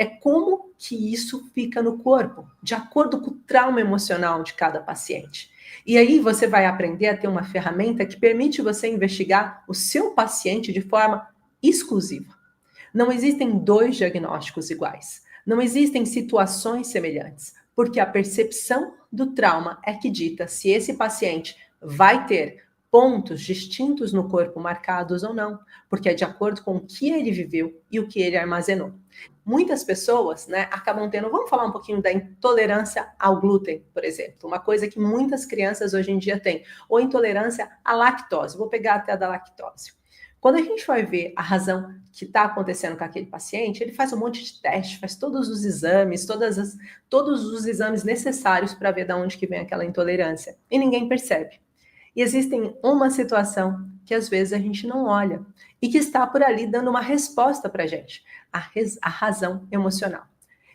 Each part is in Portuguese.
É como que isso fica no corpo, de acordo com o trauma emocional de cada paciente. E aí você vai aprender a ter uma ferramenta que permite você investigar o seu paciente de forma exclusiva. Não existem dois diagnósticos iguais. Não existem situações semelhantes, porque a percepção do trauma é que dita se esse paciente vai ter pontos distintos no corpo marcados ou não, porque é de acordo com o que ele viveu e o que ele armazenou. Muitas pessoas, acabam tendo, vamos falar um pouquinho da intolerância ao glúten, por exemplo, uma coisa que muitas crianças hoje em dia têm, ou intolerância à lactose, vou pegar até a da lactose. Quando a gente vai ver a razão que está acontecendo com aquele paciente, ele faz um monte de teste, faz todos os exames, todos os exames necessários para ver de onde que vem aquela intolerância, e ninguém percebe. E existe uma situação que às vezes a gente não olha e que está por ali dando uma resposta para a gente, a razão emocional.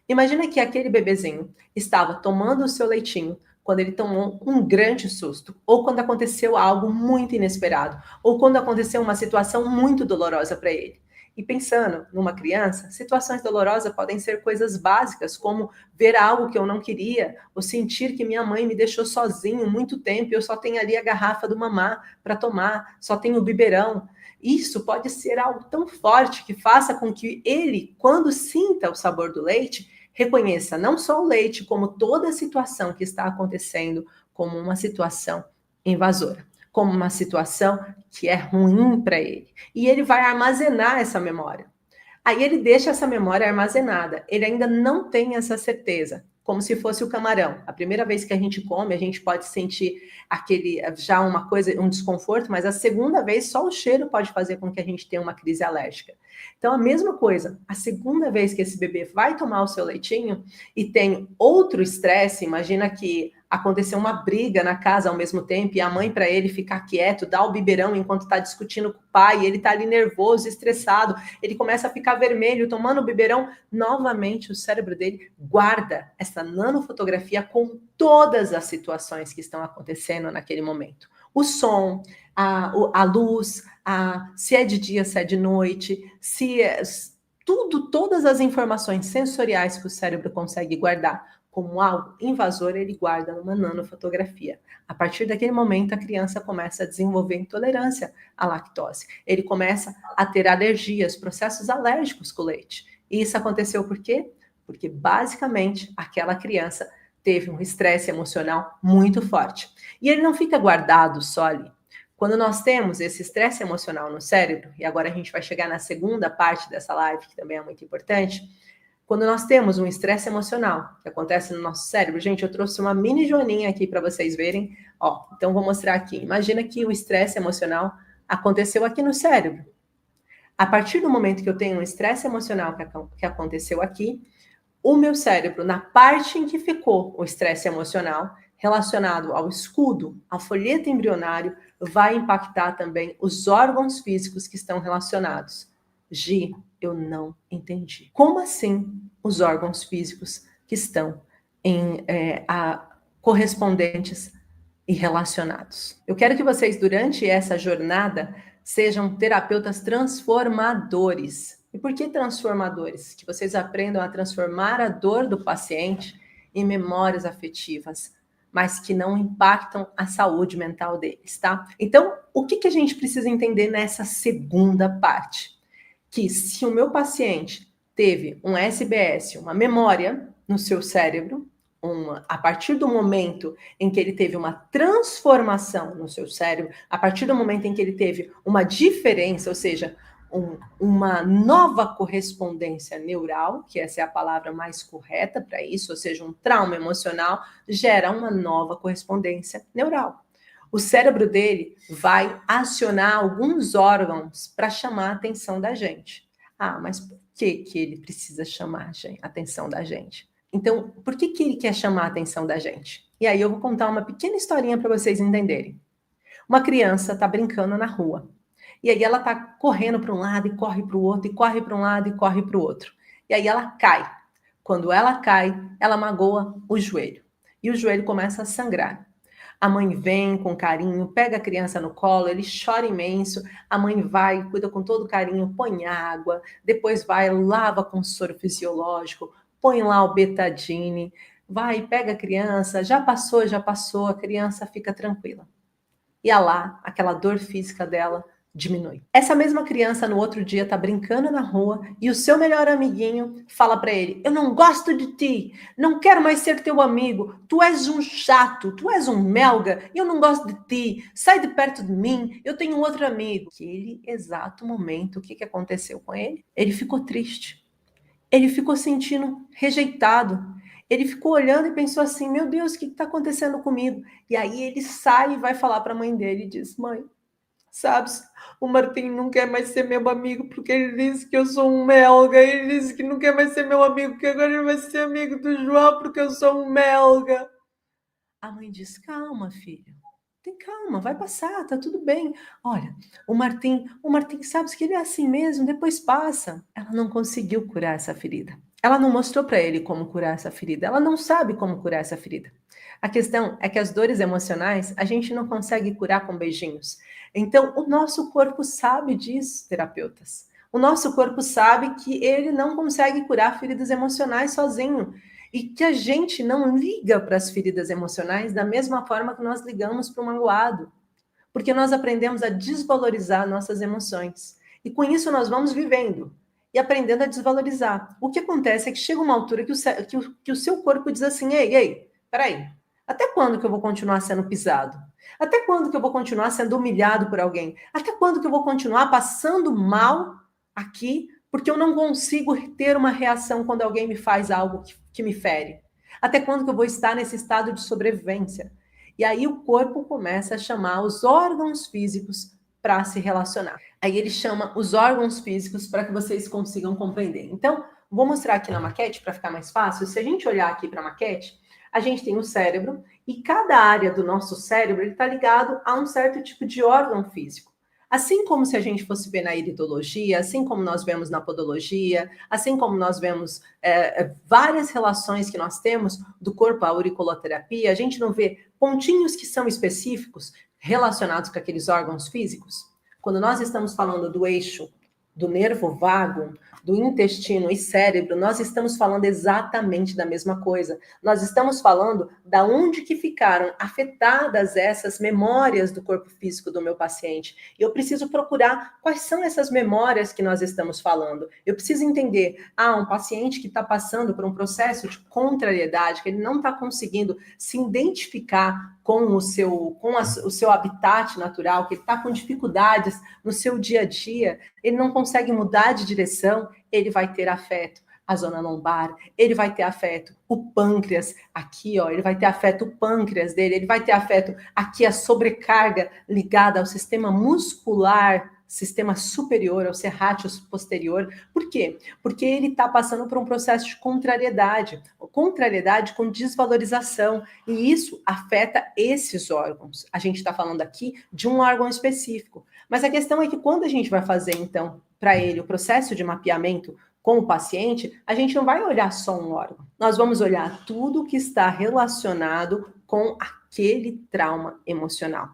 Imagina que aquele bebezinho estava tomando o seu leitinho quando ele tomou um grande susto, ou quando aconteceu algo muito inesperado, ou quando aconteceu uma situação muito dolorosa para ele. E pensando numa criança, situações dolorosas podem ser coisas básicas, como ver algo que eu não queria, ou sentir que minha mãe me deixou sozinho muito tempo e eu só tenho ali a garrafa do mamá para tomar, só tenho o biberão. Isso pode ser algo tão forte que faça com que ele, quando sinta o sabor do leite, reconheça não só o leite, como toda a situação que está acontecendo, como uma situação invasora, como uma situação que é ruim para ele. E ele vai armazenar essa memória. Aí ele deixa essa memória armazenada. Ele ainda não tem essa certeza, como se fosse o camarão. A primeira vez que a gente come, a gente pode sentir já uma coisa, um desconforto, mas a segunda vez só o cheiro pode fazer com que a gente tenha uma crise alérgica. Então a mesma coisa, a segunda vez que esse bebê vai tomar o seu leitinho e tem outro estresse, imagina que aconteceu uma briga na casa ao mesmo tempo e a mãe, para ele ficar quieto, dá o biberão enquanto está discutindo com o pai, e ele está ali nervoso, estressado, ele começa a ficar vermelho, tomando o biberão, novamente o cérebro dele guarda essa nanofotografia com todas as situações que estão acontecendo naquele momento. O som, a luz, se é de dia, se é de noite, todas as informações sensoriais que o cérebro consegue guardar como algo invasor, ele guarda numa nanofotografia. A partir daquele momento, a criança começa a desenvolver intolerância à lactose. Ele começa a ter alergias, processos alérgicos com o leite. E isso aconteceu por quê? Porque, basicamente, aquela criança teve um estresse emocional muito forte. E ele não fica guardado só ali. Quando nós temos esse estresse emocional no cérebro, e agora a gente vai chegar na segunda parte dessa live, que também é muito importante, quando nós temos um estresse emocional que acontece no nosso cérebro, gente, eu trouxe uma mini joaninha aqui para vocês verem. Então vou mostrar aqui. Imagina que o estresse emocional aconteceu aqui no cérebro. A partir do momento que eu tenho um estresse emocional que aconteceu aqui, o meu cérebro, na parte em que ficou o estresse emocional, relacionado ao escudo, ao folheto embrionário, vai impactar também os órgãos físicos que estão relacionados. Gi, eu não entendi. Como assim os órgãos físicos que estão correspondentes e relacionados? Eu quero que vocês, durante essa jornada, sejam terapeutas transformadores. E por que transformadores? Que vocês aprendam a transformar a dor do paciente em memórias afetivas, mas que não impactam a saúde mental deles, tá? Então, o que a gente precisa entender nessa segunda parte? Que se o meu paciente teve um SBS, uma memória no seu cérebro, a partir do momento em que ele teve uma transformação no seu cérebro, a partir do momento em que ele teve uma diferença, ou seja, uma nova correspondência neural, que essa é a palavra mais correta para isso, ou seja, um trauma emocional gera uma nova correspondência neural. O cérebro dele vai acionar alguns órgãos para chamar a atenção da gente. Mas por que ele precisa chamar a atenção da gente? Então, por que ele quer chamar a atenção da gente? E aí eu vou contar uma pequena historinha para vocês entenderem. Uma criança está brincando na rua. E aí ela está correndo para um lado e corre para o outro, e corre para um lado e corre para o outro. E aí ela cai. Quando ela cai, ela magoa o joelho. E o joelho começa a sangrar. A mãe vem com carinho, pega a criança no colo, ele chora imenso, a mãe vai, cuida com todo carinho, põe água, depois vai, lava com soro fisiológico, põe lá o betadine, vai, pega a criança, já passou, a criança fica tranquila. E lá, aquela dor física dela diminui. Essa mesma criança no outro dia está brincando na rua e o seu melhor amiguinho fala para ele: eu não gosto de ti, não quero mais ser teu amigo, tu és um chato, tu és um melga, eu não gosto de ti, sai de perto de mim, eu tenho outro amigo. Naquele exato momento, o que aconteceu com ele? Ele ficou triste, ele ficou sentindo rejeitado, ele ficou olhando e pensou assim: meu Deus, o que está acontecendo comigo? E aí ele sai e vai falar para a mãe dele e diz: mãe, sabes, o Martim não quer mais ser meu amigo porque ele disse que eu sou um melga. Ele disse que não quer mais ser meu amigo, que agora ele vai ser amigo do João porque eu sou um melga. A mãe diz: calma, filho. Tem calma, vai passar, tá tudo bem. Olha, o Martim, sabes que ele é assim mesmo, depois passa. Ela não conseguiu curar essa ferida. Ela não mostrou para ele como curar essa ferida. Ela não sabe como curar essa ferida. A questão é que as dores emocionais a gente não consegue curar com beijinhos. Então, o nosso corpo sabe disso, terapeutas. O nosso corpo sabe que ele não consegue curar feridas emocionais sozinho e que a gente não liga para as feridas emocionais da mesma forma que nós ligamos para o magoado, porque nós aprendemos a desvalorizar nossas emoções. E com isso nós vamos vivendo e aprendendo a desvalorizar. O que acontece é que chega uma altura que o seu corpo diz assim: ei, peraí, até quando que eu vou continuar sendo pisado? Até quando que eu vou continuar sendo humilhado por alguém? Até quando que eu vou continuar passando mal aqui porque eu não consigo ter uma reação quando alguém me faz algo que me fere? Até quando que eu vou estar nesse estado de sobrevivência? E aí o corpo começa a chamar os órgãos físicos para se relacionar. Aí ele chama os órgãos físicos para que vocês consigam compreender. Então, vou mostrar aqui na maquete para ficar mais fácil. Se a gente olhar aqui para a maquete, a gente tem o cérebro e cada área do nosso cérebro está ligado a um certo tipo de órgão físico. Assim como se a gente fosse ver na iridologia, assim como nós vemos na podologia, assim como nós vemos várias relações que nós temos do corpo à auriculoterapia, a gente não vê pontinhos que são específicos relacionados com aqueles órgãos físicos? Quando nós estamos falando do eixo do nervo vago, do intestino e cérebro, nós estamos falando exatamente da mesma coisa. Nós estamos falando da onde que ficaram afetadas essas memórias do corpo físico do meu paciente. E eu preciso procurar quais são essas memórias que nós estamos falando. Eu preciso entender, um paciente que está passando por um processo de contrariedade, que ele não está conseguindo se identificar com o seu habitat natural, que ele está com dificuldades no seu dia a dia, ele não consegue mudar de direção, ele vai ter afeto a zona lombar, ele vai ter afeto o pâncreas, aqui, ó, ele vai ter afeto o pâncreas dele, ele vai ter afeto aqui a sobrecarga ligada ao sistema muscular, sistema superior, ao serrátil posterior. Por quê? Porque ele está passando por um processo de contrariedade com desvalorização, e isso afeta esses órgãos. A gente está falando aqui de um órgão específico, mas a questão é que quando a gente vai fazer, então, para ele o processo de mapeamento com o paciente, a gente não vai olhar só um órgão, nós vamos olhar tudo que está relacionado com aquele trauma emocional.